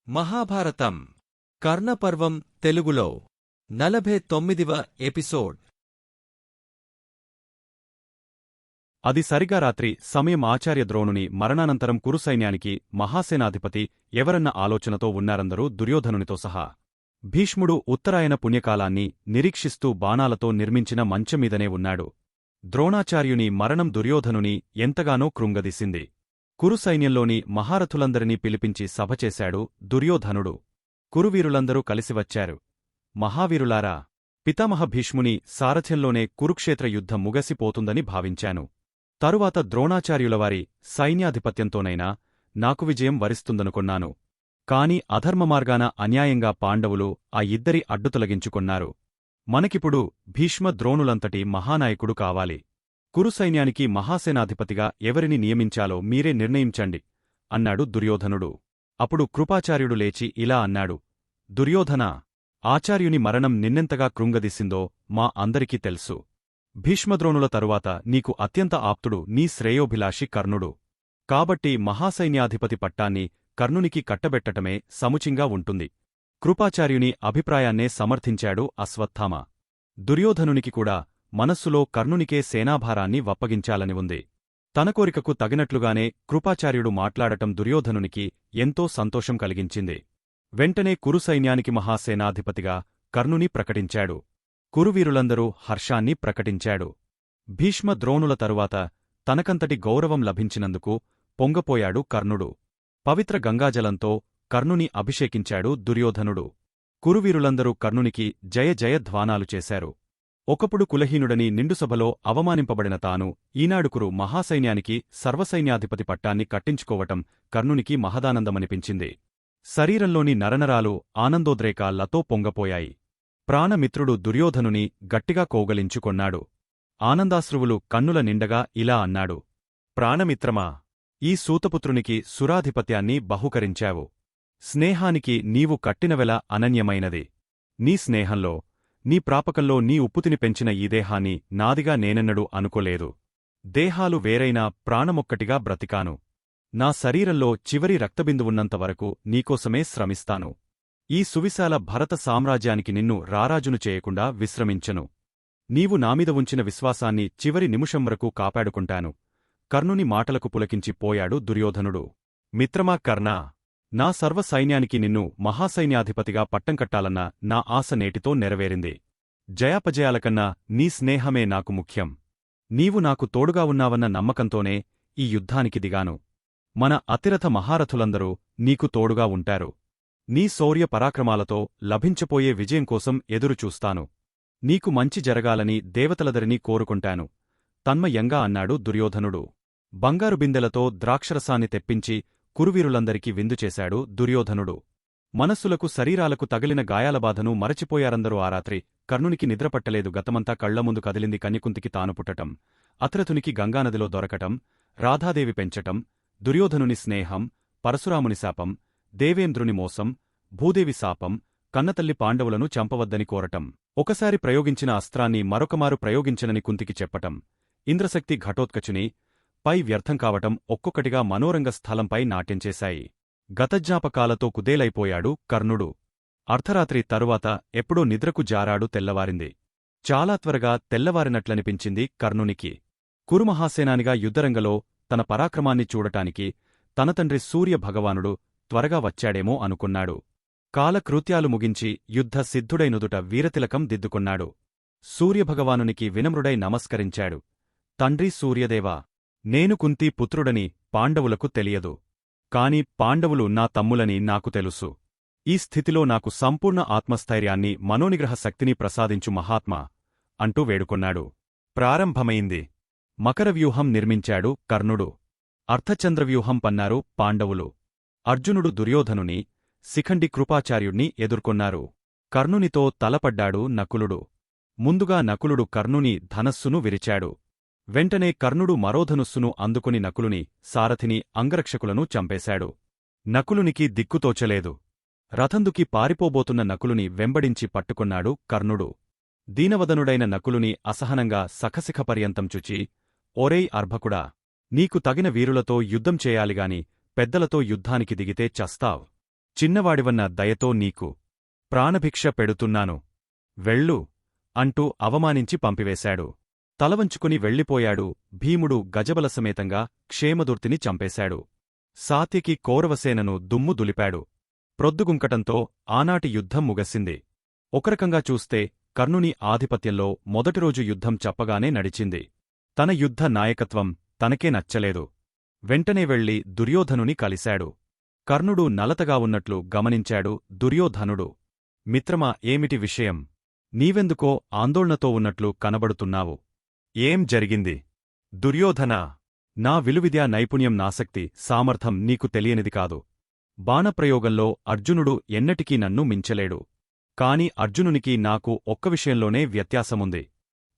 మహాభారతం కర్ణపర్వం తెలుగులో 49వ ఎపిసోడ్. అది సరిగా రాత్రి సమయం. ఆచార్య ద్రోణుని మరణానంతరం కురుసైన్యానికి మహాసేనాధిపతి ఎవరన్న ఆలోచనతో ఉన్నారందరూ, దుర్యోధనునితో సహా. భీష్ముడు ఉత్తరాయణ పుణ్యకాలాన్ని నిరీక్షిస్తూ బాణాలతో నిర్మించిన మంచంమీదనే ఉన్నాడు. ద్రోణాచార్యుని మరణం దుర్యోధనుని ఎంతగానో కృంగదీసింది. కురుసైన్యంలోని మహారథులందరినీ పిలిపించి సభచేశాడు దుర్యోధనుడు. కురువీరులందరూ కలిసివచ్చారు. మహావీరులారా, పితామహ భీష్ముని సారథ్యంలోనే కురుక్షేత్ర యుద్ధం ముగసిపోతుందని భావించాను. తరువాత ద్రోణాచార్యులవారి సైన్యాధిపత్యంతోనైనా నాకు విజయం వరిస్తుందనుకొన్నాను. కాని అధర్మమార్గాన అన్యాయంగా పాండవులు ఆ ఇద్దరి అడ్డుతొలగించుకొన్నారు. మనకిప్పుడు భీష్మ ద్రోణులంతటి మహానాయకుడు కావాలి. కురుసైన్యానికి మహాసేనాధిపతిగా ఎవరిని నియమించాలో మీరే నిర్ణయించండి అన్నాడు దుర్యోధనుడు. అప్పుడు కృపాచార్యుడు లేచి ఇలా అన్నాడు: దుర్యోధనా, ఆచార్యుని మరణం నిన్నెంతగా కృంగదీసిందో మా అందరికీ తెలుసు. భీష్మద్రోణుల తరువాత నీకు అత్యంత ఆప్తుడు నీ శ్రేయోభిలాషి కర్ణుడు. కాబట్టి మహాసైన్యాధిపతి పట్టాన్ని కర్ణునికి కట్టబెట్టటమే సముచితంగా ఉంటుంది. కృపాచార్యుని అభిప్రాయాన్నే సమర్థించాడు అశ్వత్థామ. దుర్యోధనునికి కూడా మనస్సులో కర్ణునికే సేనాభారాన్ని వప్పగించాలని ఉంది. తన కోరికకు తగినట్లుగానే కృపాచార్యుడు మాట్లాడటం దుర్యోధనునికి ఎంతో సంతోషం కలిగించింది. వెంటనే కురుసైన్యానికి మహాసేనాధిపతిగా కర్ణుని ప్రకటించాడు. కురువీరులందరూ హర్షాన్ని ప్రకటించాడు. భీష్మ ద్రోణుల తరువాత తనకంతటి గౌరవం లభించినందుకు పొంగపోయాడు కర్ణుడు. పవిత్ర గంగాజలంతో కర్ణుని అభిషేకించాడు దుర్యోధనుడు. కురువీరులందరూ కర్ణునికి జయ జయధ్వానాలు చేశారు. ఒకప్పుడు కులహీనుడని నిండుసభలో అవమానింపబడిన తాను ఈనాడు కురు మహాసైన్యానికి సర్వసైన్యాధిపతి పట్టాన్ని కట్టించుకోవటం కర్ణునికి మహదానందమనిపించింది. శరీరంలోని నరనరాలు ఆనందోద్రేకాలతో పొంగపోయాయి. ప్రాణమిత్రుడు దుర్యోధనుని గట్టిగా కౌగలించుకొన్నాడు. ఆనందాశ్రువులు కన్నుల నిండగా ఇలా అన్నాడు: ప్రాణమిత్రమా, ఈ సూతపుత్రునికి సురాధిపత్యాన్ని బహుకరించావు. స్నేహానికి నీవు కట్టినవెల అనన్యమైనది. నీ స్నేహంలో, నీ ప్రాపకంలో నీ ఉప్పుతిని పెంచిన ఈ దేహాన్ని నాదిగా నేనెన్నడూ అనుకోలేదు. దేహాలు వేరైనా ప్రాణమొక్కటిగా బ్రతికాను. నా శరీరంలో చివరి రక్తబిందువున్నంతవరకు నీకోసమే శ్రమిస్తాను. ఈ సువిశాల భరత సామ్రాజ్యానికి నిన్ను రారాజును చేయకుండా విశ్రమించను. నీవు నామీద ఉంచిన విశ్వాసాన్ని చివరి నిమిషం వరకు కాపాడుకుంటాను. కర్ణుని మాటలకు పులకించి పోయాడు దుర్యోధనుడు. మిత్రమా కర్ణా, నా సర్వ సైన్యానికి నిన్ను మహాసైన్యాధిపతిగా పట్టంకట్టాలన్న నా ఆశ నేటితో నెరవేరింది. జయాపజయాలకన్నా నీ స్నేహమే నాకు ముఖ్యం. నీవు నాకు తోడుగా ఉన్నావన్న నమ్మకంతోనే ఈ యుద్ధానికి దిగాను. మన అతిరథ మహారథులందరూ నీకు తోడుగా ఉంటారు. నీ శౌర్య పరాక్రమాలతో లభించపోయే విజయం కోసం ఎదురుచూస్తాను. నీకు మంచి జరగాలని దేవతలదరినీ కోరుకుంటాను తన్మయంగా అన్నాడు దుర్యోధనుడు. బంగారు బిందెలతో ద్రాక్షరసాన్ని తెప్పించి కురువీరులందరికీ విందుచేశాడు దుర్యోధనుడు. మనస్సులకు శరీరాలకు తగిలిన గాయాల బాధను మరచిపోయారందరూ. ఆ రాత్రి కర్ణునికి నిద్రపట్టలేదు. గతమంతా కళ్లముందు కదిలింది. కన్యకుంతికి తాను పుట్టటం, అతిరథునికి గంగానదిలో దొరకటం, రాధాదేవి పెంచటం, దుర్యోధనుని స్నేహం, పరశురాముని శాపం, దేవేంద్రుని మోసం, భూదేవి శాపం, కన్నతల్లి పాండవులను చంపవద్దని కోరటం, ఒకసారి ప్రయోగించిన అస్త్రాన్ని మరొకమారు ప్రయోగించనని కుంతికి చెప్పటం, ఇంద్రశక్తి ఘటోత్కచుని పై వ్యర్థం కావటం ఒక్కొక్కటిగా మనోరంగ స్థలంపై నాట్యంచేశాయి. గతజ్ఞాపకాలతో కుదేలైపోయాడు కర్ణుడు. అర్ధరాత్రి తరువాత ఎప్పుడో నిద్రకు జారాడు. తెల్లవారింది. చాలా త్వరగా తెల్లవారినట్లనిపించింది కర్ణునికి. కురుమహాసేనానిగా యుద్ధరంగలో తన పరాక్రమాన్ని చూడటానికి తన తండ్రి సూర్య భగవానుడు త్వరగా వచ్చాడేమో అనుకున్నాడు. కాలకృత్యాలు ముగించి యుద్ధ సిద్ధుడైనుదుట వీరతిలకం దిద్దుకున్నాడు. సూర్యభగవానునికి వినమ్రుడై నమస్కరించాడు. తండ్రి సూర్యదేవా, నేను కుంతీ పుత్రుడని పాండవులకు తెలియదు. కాని పాండవులు నా తమ్ములని నాకు తెలుసు. ఈ స్థితిలో నాకు సంపూర్ణ ఆత్మస్థైర్యాన్ని, మనోనిగ్రహ శక్తిని ప్రసాదించు మహాత్మా అంటూ వేడుకొన్నాడు. ప్రారంభమైంది. మకరవ్యూహం నిర్మించాడు కర్ణుడు. అర్ధచంద్రవ్యూహం పన్నారు పాండవులు. అర్జునుడు దుర్యోధనుని, శిఖండి కృపాచార్యుణ్ణి ఎదుర్కొన్నారు. కర్ణునితో తలపడ్డాడు నకులుడు. ముందుగా నకులుడు కర్ణుని ధనస్సును విరిచాడు. వెంటనే కర్ణుడు మరోధనుస్సును అందుకుని నకులుని, సారథిని, అంగరక్షకులను చంపేశాడు. నకులునికి దిక్కుతోచలేదు. రథందుకి పారిపోబోతున్న నకులుని వెంబడించి పట్టుకున్నాడు కర్ణుడు. దీనవదనుడైన నకులుని అసహనంగా సఖశిఖపర్యంతం చుచి, ఓరేయ్ అర్భకుడా, నీకు తగిన వీరులతో యుద్ధం చేయాలిగాని పెద్దలతో యుద్ధానికి దిగితే చస్తావ్. చిన్నవాడివన్న దయతో నీకు ప్రాణభిక్ష పెడుతున్నాను. వెళ్ళు అంటూ అవమానించి పంపివేశాడు. తలవంచుకుని వెళ్ళిపోయాడు. భీముడు గజబలసమేతంగా క్షేమదుర్తిని చంపేశాడు. సాత్యకి కౌరవసేనను దుమ్ము దులిపాడు. ప్రొద్దుగుంకటంతో ఆనాటి యుద్ధం ముగసింది. ఒకరకంగా చూస్తే కర్ణుని ఆధిపత్యంలో మొదటిరోజు యుద్ధం చెప్పగానే నడిచింది. తన యుద్ధ నాయకత్వం తనకే నచ్చలేదు. వెంటనే వెళ్లి దుర్యోధనుని కలిశాడు. కర్ణుడు నలతగా ఉన్నట్లు గమనించాడు దుర్యోధనుడు. మిత్రమా, ఏమిటి విషయం? నీవెందుకో ఆందోళనతో ఉన్నట్లు కనబడుతున్నావు. ఏం జరిగింది? దుర్యోధనా, నా విలువిద్యా నైపుణ్యం, నాసక్తి, సామర్థం నీకు తెలియనిది కాదు. బాణప్రయోగంలో అర్జునుడు ఎన్నటికీ నన్ను మించలేడు. కాని అర్జునునికి నాకు ఒక్క విషయంలోనే వ్యత్యాసముంది.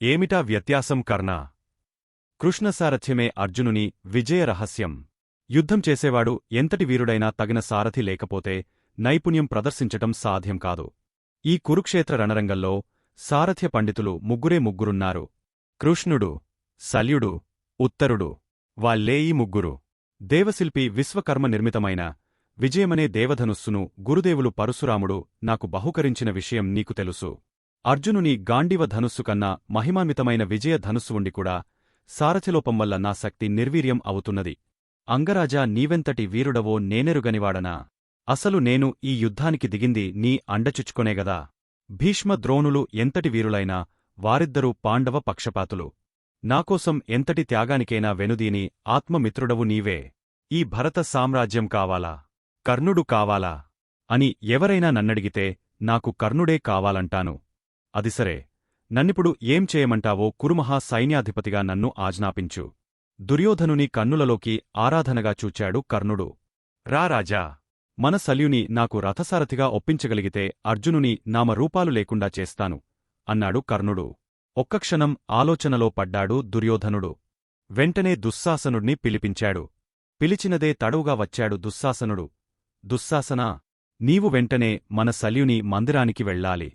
ఏమిటా వ్యత్యాసం కర్ణా? కృష్ణసారథ్యమే అర్జునుని విజయ రహస్యం. యుద్ధం చేసేవాడు ఎంతటి వీరుడైనా తగిన సారథి లేకపోతే నైపుణ్యం ప్రదర్శించటం సాధ్యం కాదు. ఈ కురుక్షేత్ర రణరంగంలో సారథ్య పండితులు ముగ్గురున్నారు. కృష్ణుడు, శల్యుడు, ఉత్తరుడు. వాళ్ళే ఈ ముగ్గురు. దేవశిల్పి విశ్వకర్మ నిర్మితమైన విజయమనే దేవధనుస్సును గురుదేవులు పరశురాముడు నాకు బహుకరించిన విషయం నీకు తెలుసు. అర్జునుని గాండీవ ధనుస్సు కన్నా మహిమాన్వితమైన విజయ ధనుస్సు ఉండి కూడా సారథ్యలోపం వల్ల నా శక్తి నిర్వీర్యం అవుతున్నది. అంగరాజా, నీవెంతటి వీరుడవో నేనెరుగనివాడనా? అసలు నేను ఈ యుద్ధానికి దిగింది నీ అండచుచ్చుకొనేగదా. భీష్మ, ద్రోణులు ఎంతటి వీరులైనా వారిద్దరూ పాండవ పక్షపాతులు. నాకోసం ఎంతటి త్యాగానికైనా వెనుదీని ఆత్మమిత్రుడవు నీవే. ఈ భరత సామ్రాజ్యం కావాలా, కర్ణుడు కావాలా అని ఎవరైనా నన్నడిగితే నాకు కర్ణుడే కావాలంటాను. అది సరే, నన్నిప్పుడు ఏం చేయమంటావో కురుమహా సైన్యాధిపతిగా నన్ను ఆజ్ఞాపించు. దుర్యోధనుని కన్నులలోకి ఆరాధనగా చూచాడు కర్ణుడు. రా రాజా, మన శల్యుని నాకు రథసారథిగా ఒప్పించగలిగితే అర్జునుని నామరూపాలు లేకుండా చేస్తాను అన్నాడు కర్ణుడు. ఒక్కక్షణం ఆలోచనలో పడ్డాడు దుర్యోధనుడు. వెంటనే దుశ్శాసనుడిని పిలిపించాడు. పిలిచినదే తడవుగా వచ్చాడు దుశ్శాసనుడు. దుశ్శాసనా, నీవు వెంటనే మన శల్యుని మందిరానికి వెళ్ళాలి.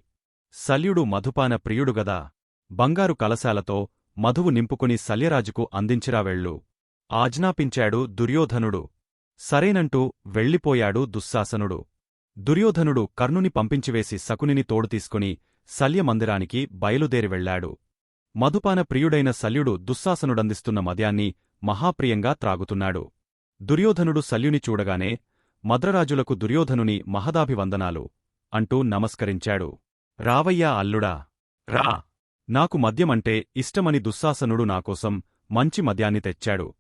శల్యుడు మధుపాన ప్రియుడుగదా. బంగారు కలశాలతో మధువు నింపుకుని శల్యరాజుకు అందించిరా వెళ్ళు ఆజ్ఞాపించాడు దుర్యోధనుడు. సరేనంటూ వెళ్ళిపోయాడు దుశ్శాసనుడు. దుర్యోధనుడు కర్ణుని పంపించివేసి శకునిని తోడుతీసుకుని శల్యమందిరానికి బయలుదేరి వెళ్లాడు. మధుపాన ప్రియుడైన శల్యుడు దుశ్శాసనుడందిస్తున్న మద్యాన్ని మహాప్రియంగా త్రాగుతున్నాడు. దుర్యోధనుడు శల్యుని చూడగానే మద్రరాజులకు దుర్యోధనుని మహదాభివందనాలు అంటూ నమస్కరించాడు. రావయ్యా అల్లుడా, రా. నాకు మద్యమంటే ఇష్టమని దుశ్శాసనుడు నాకోసం మంచి మద్యాన్ని తెచ్చాడు.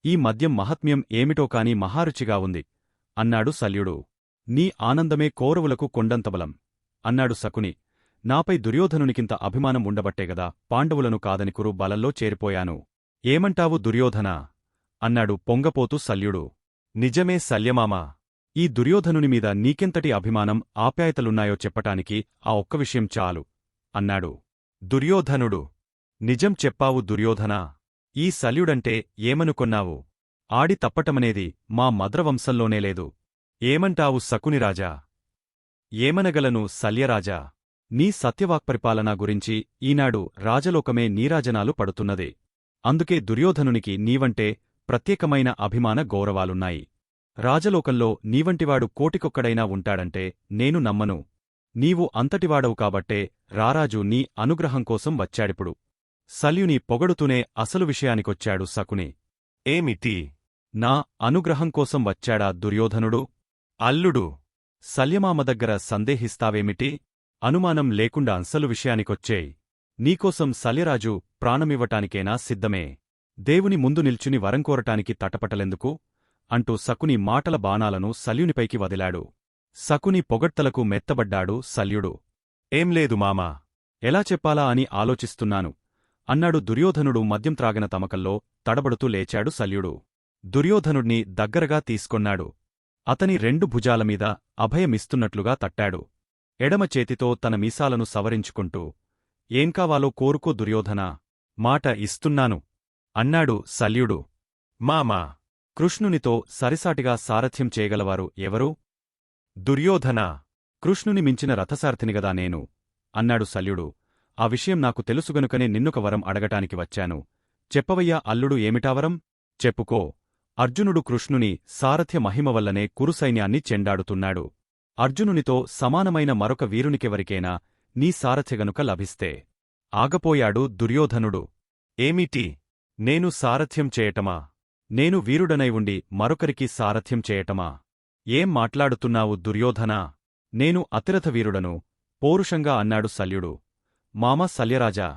ఈ మద్యం మహాత్మ్యం ఏమిటో కాని మహారుచిగా ఉంది అన్నాడు శల్యుడు. నీ ఆనందమే కౌరవులకు కొండంతబలం అన్నాడు శకుని. నాపై దుర్యోధనునికింత అభిమానం ఉండబట్టేగదా పాండవులను కాదని కురు బలంలో చేరిపోయాను. ఏమంటావు దుర్యోధనా అన్నాడు పొంగపోతూ శల్యుడు. నిజమే శల్యమామా, ఈ దుర్యోధనునిమీద నీకెంతటి అభిమానం, ఆప్యాయతలున్నాయో చెప్పటానికి ఆ ఒక్క విషయం చాలు అన్నాడు. దుర్యోధనుడు. నిజం చెప్పావు దుర్యోధనా. ఈ శల్యుడంటే ఏమనుకొన్నావు? ఆడి తప్పటమనేది మా మద్రవంశంలోనే లేదు. ఏమంటావు శకునిరాజా? ఏమనగలను శల్యరాజా. నీ సత్యవాక్పరిపాలన గురించి ఈనాడు రాజలోకమే నీరాజనాలు పడుతున్నదే. అందుకే దుర్యోధనునికి నీవంటే ప్రత్యేకమైన అభిమాన గౌరవాలున్నాయి. రాజలోకంలో నీవంటివాడు కోటికొక్కడైనా ఉంటాడంటే నేను నమ్మను. నీవు అంతటివాడవు కాబట్టే రారాజు నీ అనుగ్రహం కోసం వచ్చాడిప్పుడు. శల్యుని పొగడుతూనే అసలు విషయానికొచ్చాడు శకుని. ఏమిటి? నా అనుగ్రహం కోసం వచ్చాడా దుర్యోధనుడు? అల్లుడు, శల్యమామ దగ్గర సందేహిస్తావేమిటి? అనుమానం లేకుండా అసలు విషయానికొచ్చేయ్. నీకోసం శల్యరాజు ప్రాణమివ్వటానికేనా సిద్ధమే. దేవుని ముందు నిల్చుని వరంకోరటానికి తటపటలెందుకు అంటూ శకుని మాటల బాణాలను శల్యునిపైకి వదిలాడు. శకుని పొగడ్తలకు మెత్తబడ్డాడు శల్యుడు. ఏం లేదు మామా, ఎలా చెప్పాలా అని ఆలోచిస్తున్నాను అన్నాడు దుర్యోధనుడు. మద్యం త్రాగిన తమకల్లో తడబడుతూ లేచాడు శల్యుడు. దుర్యోధనుడిని దగ్గరగా తీసుకొన్నాడు. అతని రెండు భుజాలమీద అభయమిస్తున్నట్లుగా తట్టాడు. ఎడమ చేతితో తన మీసాలను సవరించుకుంటూ ఏం కావాలో కోరుకో దుర్యోధనా, మాట ఇస్తున్నాను అన్నాడు శల్యుడు. మామా, కృష్ణునితో సరిసాటిగా సారథ్యం చేయగలవారు ఎవరు? దుర్యోధనా, కృష్ణుని మించిన రథసారథినిగదా నేను అన్నాడు శల్యుడు. ఆ విషయం నాకు తెలుసుగనుకనే నిన్నొక వరం అడగటానికి వచ్చాను. చెప్పవయ్యా అల్లుడు, ఏమిటావరం? చెప్పుకో. అర్జునుడు కృష్ణుని సారథ్య మహిమ వల్లనే కురుసైన్యాన్ని చెండాడుతున్నాడు. అర్జునునితో సమానమైన మరొక వీరునికెవరికైనా నీ సారథ్యగనుక లభిస్తే. ఆగపోయాడు దుర్యోధనుడు. ఏమిటి? నేను సారథ్యం చేయటమా? నేను వీరుడనై ఉండి మరొకరికి సారథ్యం చేయటమా? ఏం మాట్లాడుతున్నావు దుర్యోధనా? నేను అతిరథ వీరుడను, పౌరుషంగా అన్నాడు శల్యుడు. మామ శల్యరాజా,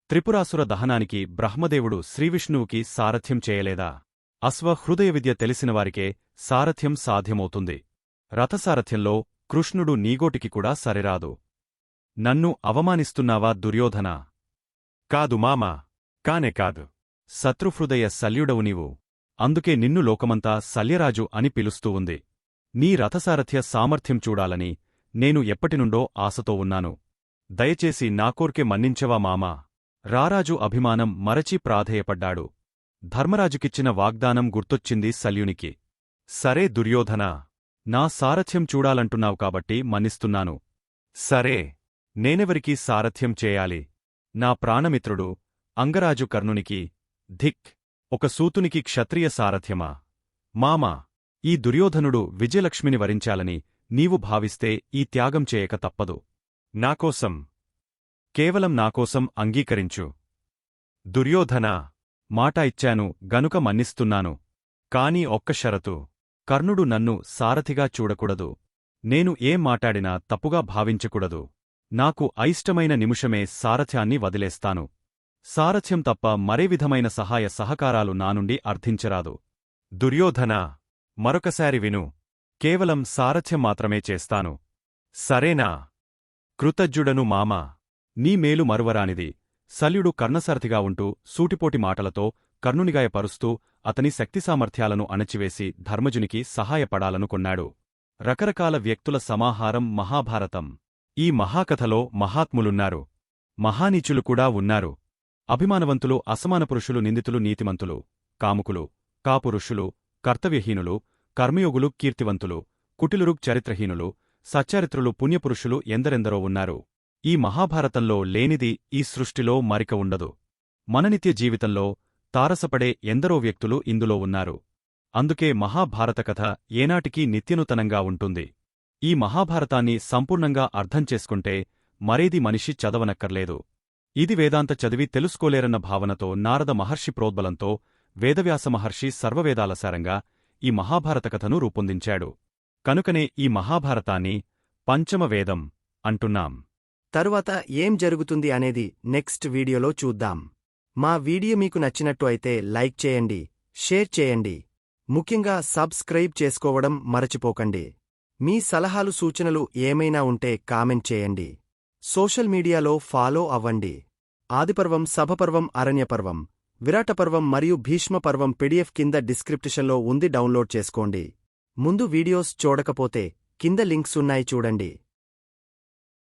త్రిపురాసుర దహనానికి బ్రహ్మదేవుడు శ్రీవిష్ణువుకి సారథ్యం చేయలేదా? హృదయ విద్య తెలిసినవారికే సారథ్యం సాధ్యమవుతుంది. రథసారథ్యంలో కృష్ణుడు నీగోటికి కూడా సరిరాదు. నన్ను అవమానిస్తున్నావా దుర్యోధనా? కాదు మామా, కానే కాదు. శత్రుహృదయ శల్యుడవు నీవు. అందుకే నిన్ను లోకమంతా శల్యరాజు అని పిలుస్తూ ఉంది. నీ రథసారథ్య సామర్థ్యం చూడాలని నేను ఎప్పటినుండో ఆశతో ఉన్నాను. దయచేసి నాకోర్కె మన్నించవా మామా? రారాజు అభిమానం మరచి ప్రాధేయపడ్డాడు. ధర్మరాజుకిచ్చిన వాగ్దానం గుర్తొచ్చింది శల్యునికి. సరే దుర్యోధనా, నా సారథ్యం చూడాలంటున్నావు కాబట్టి మన్నిస్తున్నాను. సరే, నేనెవరికి సారథ్యం చేయాలి? నా ప్రాణమిత్రుడు అంగరాజు కర్ణునికి. ధిక్! ఒక సూతునికి క్షత్రియ సారథ్యమా? మామా, ఈ దుర్యోధనుడు విజయలక్ష్మిని వరించాలని నీవు భావిస్తే ఈ త్యాగం చేయక తప్పదు. నాకోసం, కేవలం నాకోసం అంగీకరించు. దుర్యోధనా, మాట ఇచ్చాను గనుక మన్నిస్తున్నాను. కాని ఒక్క షరతు. కర్ణుడు నన్ను సారథిగా చూడకూడదు. నేను ఏం మాటాడినా తప్పుగా భావించకూడదు. నాకు అయిష్టమైన నిమిషమే సారథ్యాన్ని వదిలేస్తాను. సారథ్యం తప్ప మరే విధమైన సహాయ సహకారాలు నానుండి అర్థించరాదు. దుర్యోధనా, మరొకసారి విను. కేవలం సారథ్యం మాత్రమే చేస్తాను. సరేనా? కృతజ్ఞుడను మామా. నీ మేలు మరువరానిది. శల్యుడు కర్ణసారథిగా ఉంటూ సూటిపోటి మాటలతో కర్ణునిగాయపరుస్తూ అతని శక్తిసామర్థ్యాలను అణచివేసి ధర్మజునికి సహాయపడాలనుకొన్నాడు. రకరకాల వ్యక్తుల సమాహారం మహాభారతం. ఈ మహాకథలో మహాత్ములున్నారు, మహానీచులు కూడా ఉన్నారు. అభిమానవంతులు, అసమాన పురుషులు, నిందితులు, నీతిమంతులు, కాముకులు, కాపురుషులు, కర్తవ్యహీనులు, కర్మయోగులు, కీర్తివంతులు, కుటిలురు, చరిత్రహీనులు, సచ్చరిత్రులు, పుణ్యపురుషులు ఎందరెందరో ఉన్నారు. ఈ మహాభారతంలో లేనిది ఈ సృష్టిలో మరిక ఉండదు. మన నిత్య జీవితంలో తారసపడే ఎందరో వ్యక్తులు ఇందులో ఉన్నారు. అందుకే మహాభారత కథ ఏనాటికీ నిత్యనూతనంగా ఉంటుంది. ఈ మహాభారతాన్ని సంపూర్ణంగా అర్థం చేసుకుంటే మరేది మనిషి చదవనక్కర్లేదు. ఇది వేదాంత చదివి తెలుసుకోలేరన్న భావనతో నారద మహర్షి ప్రోద్బలంతో వేదవ్యాస మహర్షి సర్వవేదాలసారంగా ఈ మహాభారత కథను రూపొందించాడు. కనుకనే ఈ మహాభారతాన్ని పంచమ వేదం అంటున్నాం. తరువాత ఏం జరుగుతుంది అనేది నెక్స్ట్ వీడియోలో చూద్దాం. మా వీడియో మీకు నచ్చినట్టు అయితే లైక్ చేయండి, షేర్ చేయండి. ముఖ్యంగా సబ్స్క్రైబ్ చేసుకోవడం మరచిపోకండి. మీ సలహాలు సూచనలు ఏమైనా ఉంటే కామెంట్ చేయండి. సోషల్ మీడియాలో ఫాలో అవ్వండి. ఆదిపర్వం, సభపర్వం, అరణ్యపర్వం, విరాటపర్వం మరియు భీష్మపర్వం పీడిఎఫ్ కింద డిస్క్రిప్షన్లో ఉంది, డౌన్లోడ్ చేసుకోండి. ముందు వీడియోస్ చూడకపోతే కింద లింక్స్ ఉన్నాయి, చూడండి.